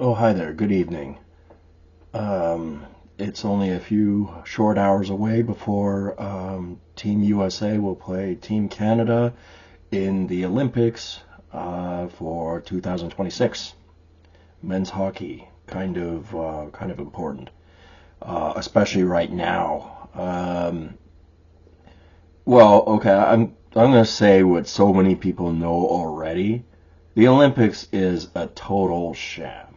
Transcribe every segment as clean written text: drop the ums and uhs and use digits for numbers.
Oh, hi there. Good evening. Um, it's only a few short hours away before Team USA will play Team Canada in the Olympics for 2026. Men's hockey, kind of important, especially right now. Well, okay, I'm gonna say what so many people know already. The Olympics is a total sham.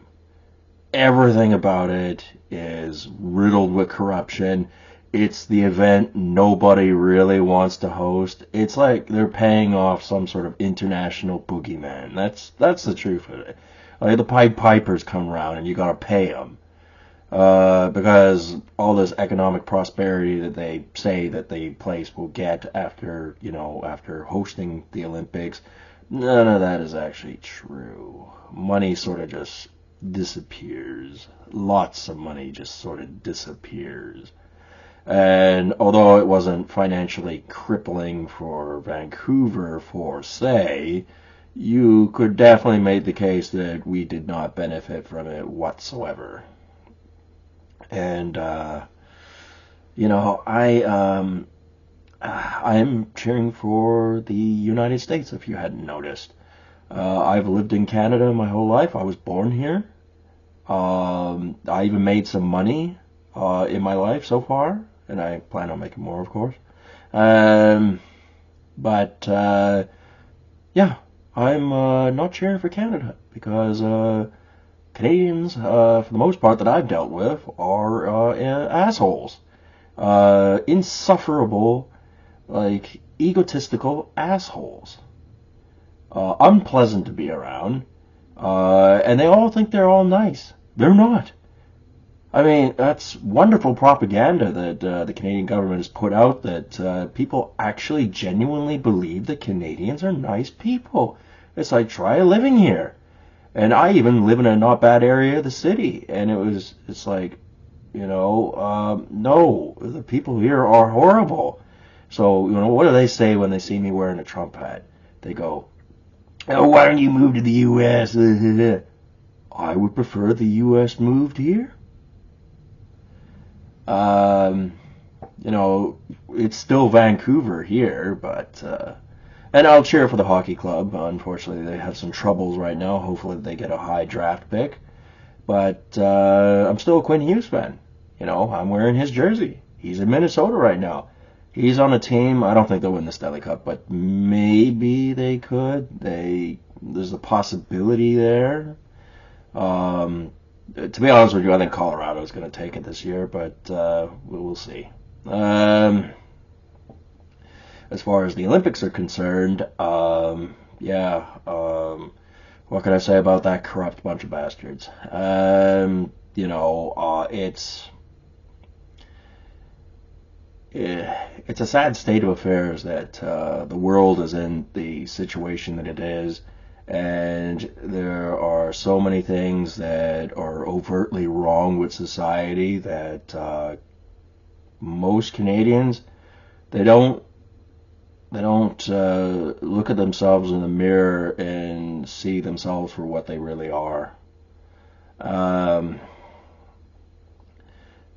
Everything about it is riddled with corruption. It's the event nobody really wants to host. It's like they're paying off some sort of international boogeyman. That's the truth of it. Like the Pied Pipers come around and you gotta pay them because all this economic prosperity that they say that the place will get after hosting the Olympics. None of that is actually true. Money sort of just disappears. Lots of money just sort of disappears. And although it wasn't financially crippling for Vancouver, for say, you could definitely make the case that we did not benefit from it whatsoever. And I'm cheering for the United States. If you hadn't noticed, I've lived in Canada my whole life. I was born here. I even made some money in my life so far, and I plan on making more, of course. Um, but yeah, I'm not cheering for Canada because Canadians, for the most part that I've dealt with, are assholes. Insufferable, like egotistical assholes. Unpleasant to be around. And they all think they're all nice. They're not. I mean, that's wonderful propaganda that the Canadian government has put out that people actually genuinely believe that Canadians are nice people. It's like, try living here. And I even live in a not bad area of the city. And it's like, no, the people here are horrible. So, what do they say when they see me wearing a Trump hat? They go, oh, why don't you move to the U.S.? I would prefer the U.S. moved here. Um, it's still Vancouver here, but and I'll cheer for the hockey club. Unfortunately, they have some troubles right now. Hopefully, they get a high draft pick. But I'm still a Quinn Hughes fan. I'm wearing his jersey. He's in Minnesota right now. He's on a team. I don't think they'll win the Stanley Cup, but maybe they could. There's a possibility there. To be honest with you, I think Colorado is going to take it this year, but we'll see. As far as the Olympics are concerned, yeah. What can I say about that corrupt bunch of bastards? It's a sad state of affairs that the world is in the situation that it is, and there are so many things that are overtly wrong with society that most Canadians they don't look at themselves in the mirror and see themselves for what they really are. Um,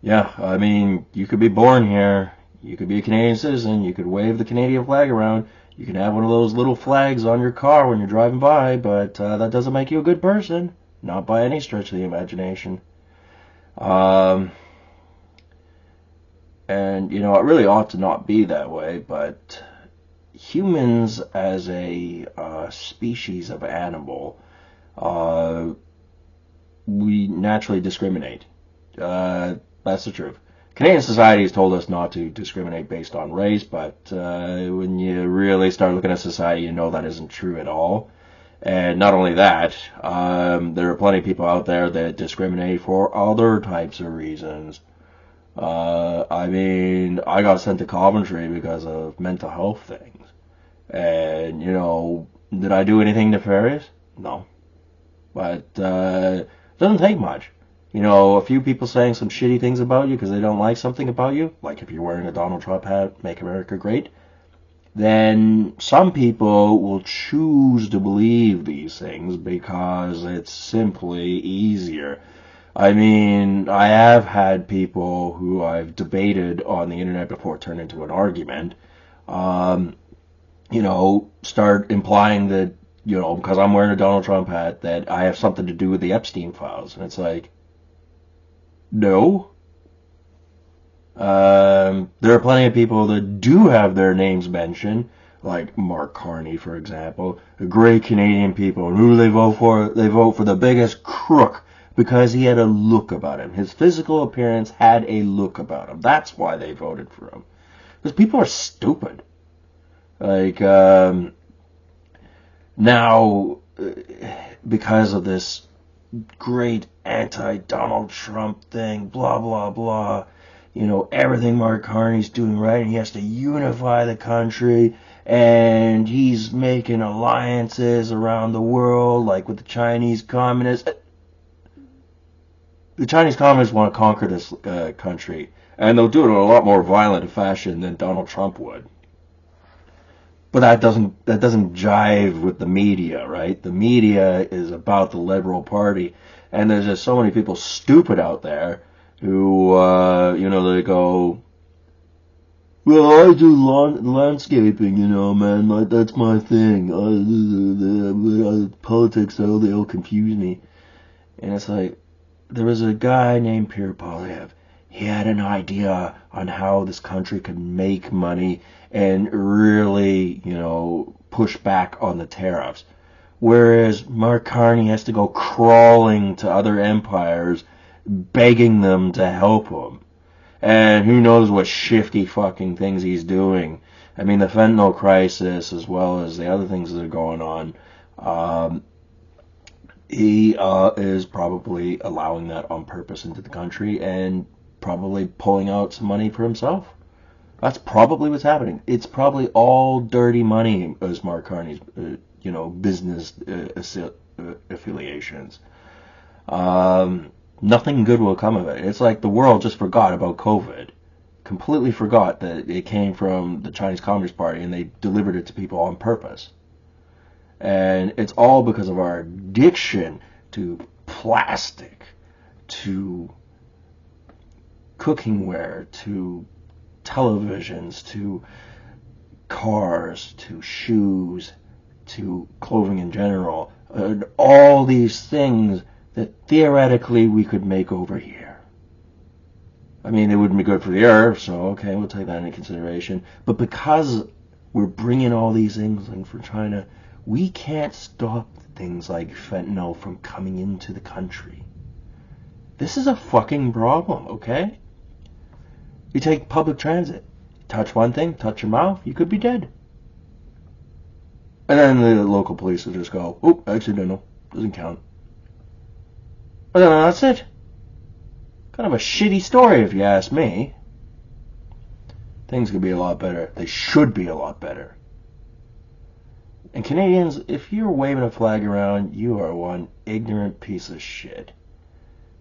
yeah, I mean, you could be born here, you could be a Canadian citizen, you could wave the Canadian flag around, you can have one of those little flags on your car when you're driving by, but that doesn't make you a good person, not by any stretch of the imagination. Um, and it really ought to not be that way, but humans as a species of animal, uh, we naturally discriminate. That's the truth. Canadian society has told us not to discriminate based on race, but when you really start looking at society, you know that isn't true at all. And not only that, there are plenty of people out there that discriminate for other types of reasons. I mean, I got sent to Coventry because of mental health things. And, did I do anything nefarious? No. But it doesn't take much. A few people saying some shitty things about you because they don't like something about you, like if you're wearing a Donald Trump hat, Make America Great, then some people will choose to believe these things because it's simply easier. I mean, I have had people who I've debated on the internet before turn into an argument, um, start implying that, because I'm wearing a Donald Trump hat, that I have something to do with the Epstein files. And it's like, no. There are plenty of people that do have their names mentioned, like Mark Carney, for example, great Canadian people. And who do they vote for? They vote for the biggest crook because he had a look about him. His physical appearance had a look about him. That's why they voted for him. Because people are stupid. Like, now, because of this great anti-Donald Trump thing, blah, blah, blah, everything Mark Carney's doing right, and he has to unify the country, and he's making alliances around the world, like with the Chinese communists. The Chinese communists want to conquer this country, and they'll do it in a lot more violent fashion than Donald Trump would. But that doesn't jive with the media, right? The media is about the Liberal Party, and there's just so many people stupid out there who, they go, well, I do landscaping, man, like, that's my thing. Politics, they'll confuse me. And it's like, there was a guy named Pierre Poilievre. He had an idea on how this country could make money and really, push back on the tariffs. Whereas Mark Carney has to go crawling to other empires, begging them to help him. And who knows what shifty fucking things he's doing. I mean, the fentanyl crisis, as well as the other things that are going on, he is probably allowing that on purpose into the country and probably pulling out some money for himself. That's probably what's happening. It's probably all dirty money as Mark Carney's, business affiliations. Nothing good will come of it. It's like the world just forgot about COVID. Completely forgot that it came from the Chinese Communist Party and they delivered it to people on purpose. And it's all because of our addiction to plastic, to cookingware, to televisions, to cars, to shoes, to clothing in general, and all these things that theoretically we could make over here. I mean, it wouldn't be good for the earth, so okay, we'll take that into consideration. But because we're bringing all these things in from China, we can't stop things like fentanyl from coming into the country. This is a fucking problem, okay? You take public transit. Touch one thing, touch your mouth, you could be dead. And then the local police will just go, oh, accidental, doesn't count. And then that's it. Kind of a shitty story if you ask me. Things could be a lot better. They should be a lot better. And Canadians, if you're waving a flag around, you are one ignorant piece of shit.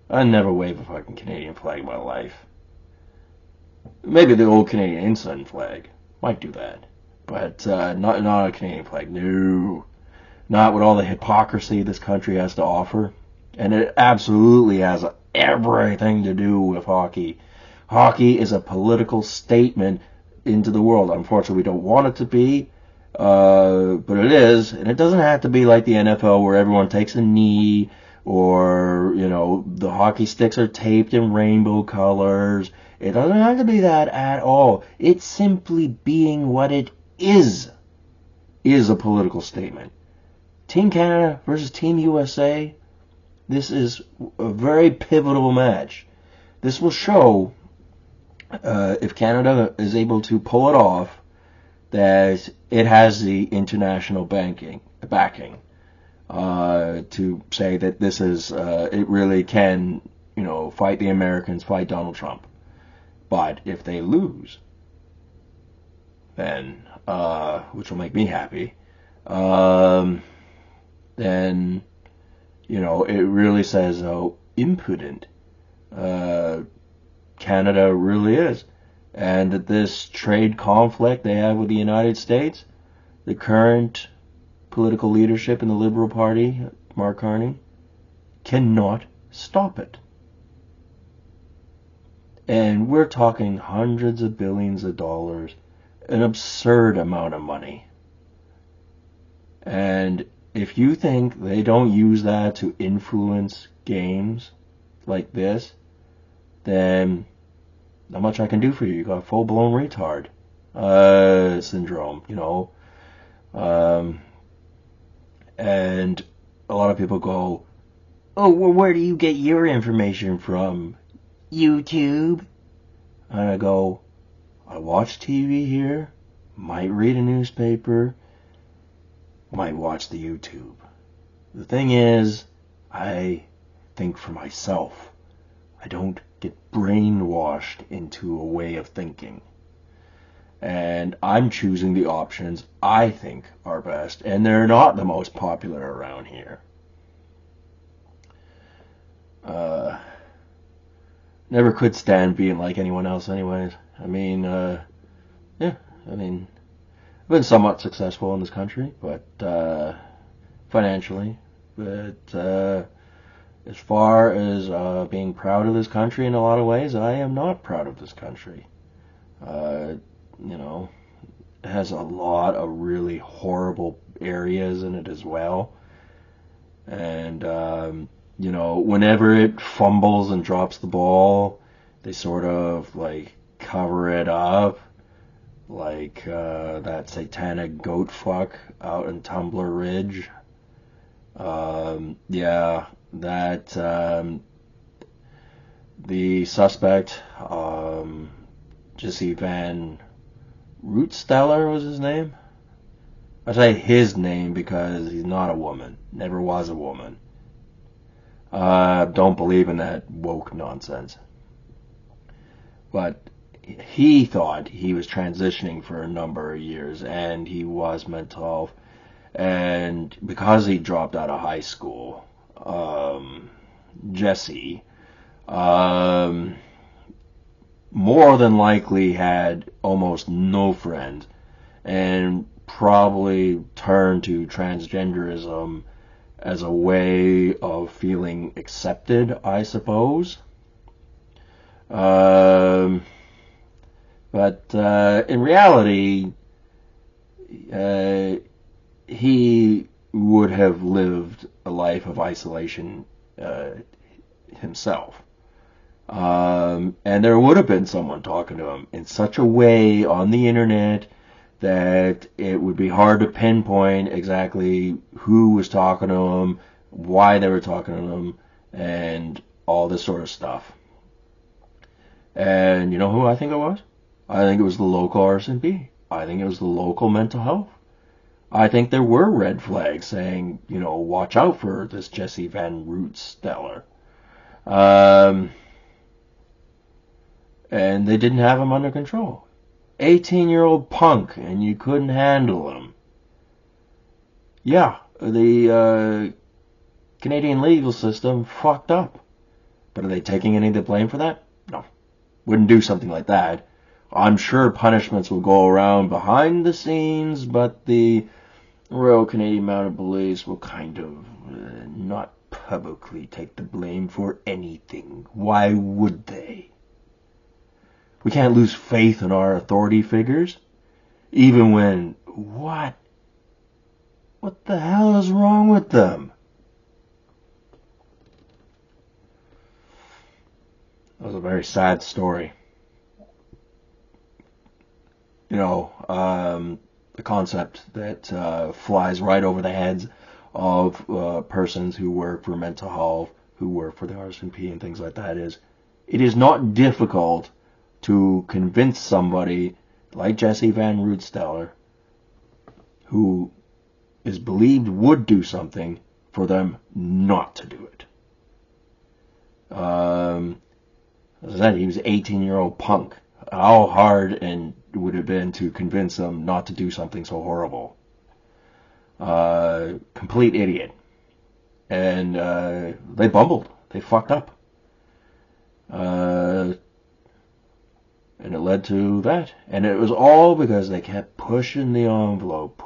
I never wave a fucking Canadian flag in my life. Maybe the old Canadian ensign flag. Might do that. But not a Canadian flag. No. Not with all the hypocrisy this country has to offer. And it absolutely has everything to do with hockey. Hockey is a political statement into the world. Unfortunately, we don't want it to be. But it is. And it doesn't have to be like the NFL where everyone takes a knee or, the hockey sticks are taped in rainbow colors. It doesn't have to be that at all. It's simply being what it is a political statement. Team Canada versus Team USA, this is a very pivotal match. This will show, if Canada is able to pull it off, that it has the international backing to say that this is, it really can, fight the Americans, fight Donald Trump. But if they lose, then, which will make me happy, then, it really says how impudent Canada really is. and that this trade conflict they have with the United States, the current political leadership in the Liberal Party, Mark Carney, cannot stop it. And we're talking hundreds of billions of dollars, an absurd amount of money. And if you think they don't use that to influence games like this, then not much I can do for you. You got full-blown retard syndrome, you know. And a lot of people go, oh, well, where do you get your information from? YouTube? And I go, I watch TV here, might read a newspaper, might watch the YouTube. The thing is, I think for myself. I don't get brainwashed into a way of thinking. And I'm choosing the options I think are best, and they're not the most popular around here. Never could stand being like anyone else anyways. I mean, I've been somewhat successful in this country, but financially. But as far as being proud of this country in a lot of ways, I am not proud of this country. It has a lot of really horrible areas in it as well. And, whenever it fumbles and drops the ball, they sort of, cover it up. Like that satanic goat fuck out in Tumbler Ridge. The suspect, Jesse Van Rootsteller was his name. I say his name because he's not a woman. Never was a woman. Don't believe in that woke nonsense. But he thought he was transitioning for a number of years, and he was mental health. And because he dropped out of high school, Jesse, more than likely had almost no friends, and probably turned to transgenderism as a way of feeling accepted, I suppose. But in reality, he would have lived a life of isolation himself. And there would have been someone talking to him in such a way on the internet that it would be hard to pinpoint exactly who was talking to him, why they were talking to him, and all this sort of stuff. And you know who I think it was? I think it was the local RCMP. I think it was the local mental health. I think there were red flags saying, watch out for this Jesse Van Rootsteller. And they didn't have him under control. 18-year-old punk, and you couldn't handle him. Yeah, the Canadian legal system fucked up. But are they taking any of the blame for that? No. Wouldn't do something like that. I'm sure punishments will go around behind the scenes, but the Royal Canadian Mounted Police will kind of not publicly take the blame for anything. Why would they? We can't lose faith in our authority figures, even when, what the hell is wrong with them? That was a very sad story. The concept that flies right over the heads of persons who work for mental health, who work for the RCMP and things like that is, it is not difficult to convince somebody like Jesse Van Rootsteller, who is believed would do something, for them not to do it. As I said, he was an 18-year-old punk. How hard and would it have been to convince him not to do something so horrible? Complete idiot. And they bumbled. They fucked up. And it led to that. And it was all because they kept pushing the envelope,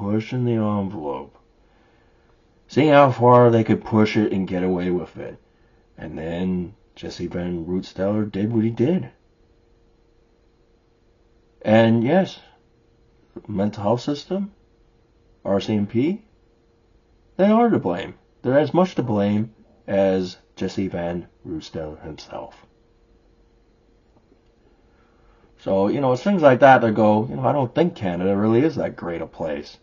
seeing how far they could push it and get away with it. And then Jesse Van Rootsteller did what he did. And yes, mental health system, RCMP, they are to blame. They're as much to blame as Jesse Van Rootsteller himself. So, it's things like that that go, I don't think Canada really is that great a place.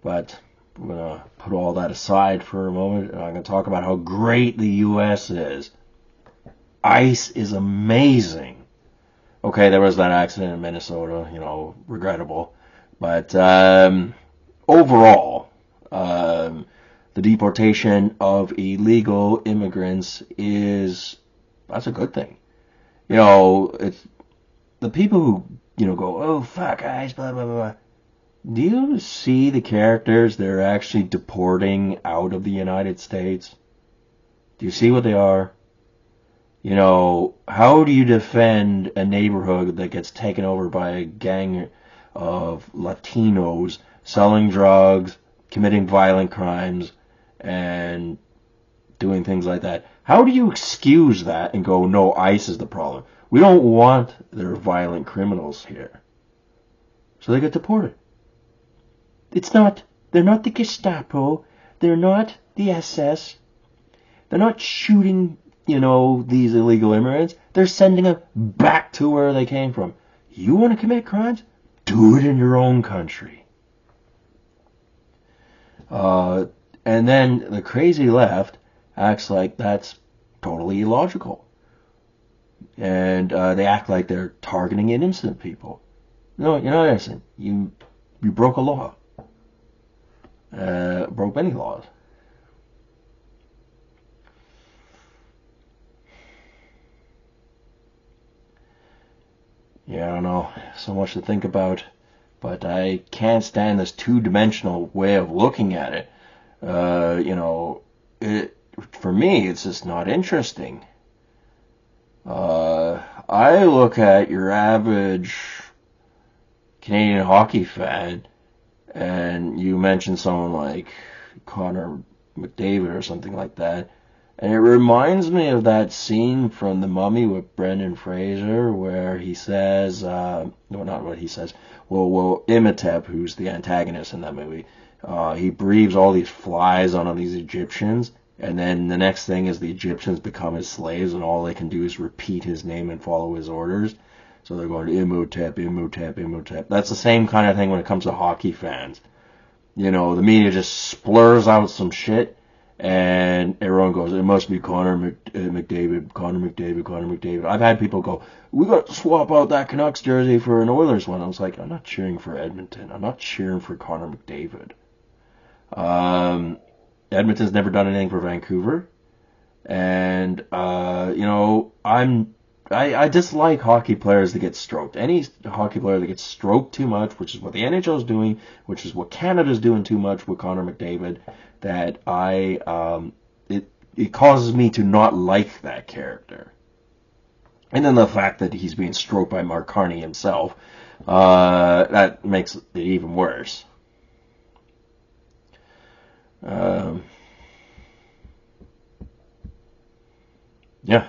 But I'm going to put all that aside for a moment, and I'm going to talk about how great the U.S. is. ICE is amazing. Okay, there was that accident in Minnesota, regrettable. But overall, the deportation of illegal immigrants that's a good thing. It's the people who, go, oh, fuck, ICE, blah, blah, blah. Do you see the characters they're actually deporting out of the United States? Do you see what they are? How do you defend a neighborhood that gets taken over by a gang of Latinos selling drugs, committing violent crimes, and doing things like that? How do you excuse that and go, no, ICE is the problem? We don't want their violent criminals here. So they get deported. They're not the Gestapo. They're not the SS. They're not shooting, these illegal immigrants. They're sending them back to where they came from. You want to commit crimes? Do it in your own country. And then the crazy left acts like that's totally illogical. And they act like they're targeting innocent people. No, you're not innocent. You broke a law. Broke many laws. Yeah, I don't know. So much to think about. But I can't stand this two-dimensional way of looking at it. For me, it's just not interesting. I look at your average Canadian hockey fan, and you mention someone like Connor McDavid or something like that, and it reminds me of that scene from The Mummy with Brendan Fraser where he says, no, not what he says, well, Imhotep, who's the antagonist in that movie, he breathes all these flies on all these Egyptians, and then the next thing is the Egyptians become his slaves, and all they can do is repeat his name and follow his orders. So they're going, Imhotep, Imhotep, Imhotep. That's the same kind of thing when it comes to hockey fans. The media just splurs out some shit, and everyone goes, it must be Connor McDavid. I've had people go, we got to swap out that Canucks jersey for an Oilers one. I was like, I'm not cheering for Edmonton. I'm not cheering for Connor McDavid. Edmonton's never done anything for Vancouver. And, I dislike hockey players that get stroked. Any hockey player that gets stroked too much, which is what the NHL is doing, which is what Canada's doing too much with Connor McDavid, that it causes me to not like that character. And then the fact that he's being stroked by Mark Carney himself, that makes it even worse. Yeah.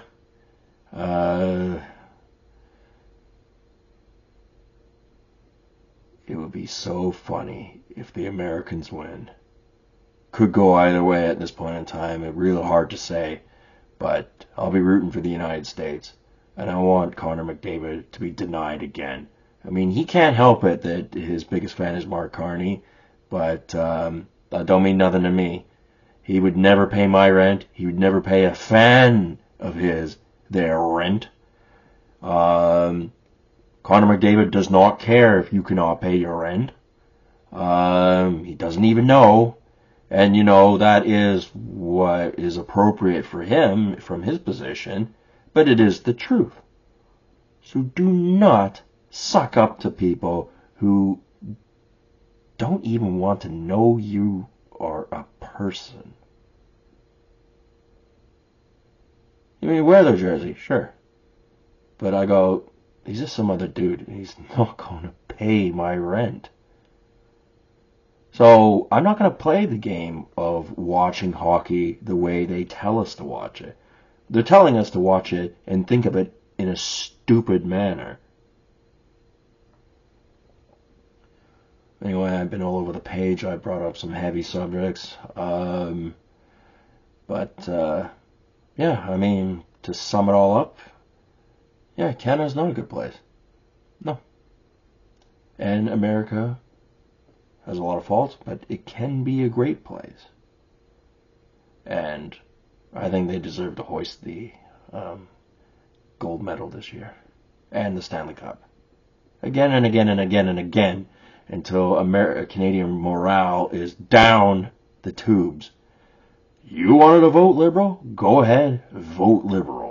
It would be so funny if the Americans win. Could go either way at this point in time. It's really hard to say, but I'll be rooting for the United States, and I want Connor McDavid to be denied again. I mean, he can't help it that his biggest fan is Mark Carney, but that don't mean nothing to me. He would never pay my rent. He would never pay a fan of his their rent. Connor McDavid does not care if you cannot pay your rent. He doesn't even know. And, that is what is appropriate for him from his position, but it is the truth. So do not suck up to people who don't even want to know you are a person. You mean, wear their jersey, sure. But I go, He's just some other dude. He's not going to pay my rent. So I'm not going to play the game of watching hockey the way they tell us to watch it. They're telling us to watch it and think of it in a stupid manner. Anyway, I've been all over the page. I brought up some heavy subjects. Yeah, I mean, to sum it all up, yeah, Canada's not a good place. No. And America has a lot of faults, but it can be a great place. And I think they deserve to hoist the gold medal this year. And the Stanley Cup. Again and again and again and again until Canadian morale is down the tubes. You wanted to vote Liberal? Go ahead, vote Liberal.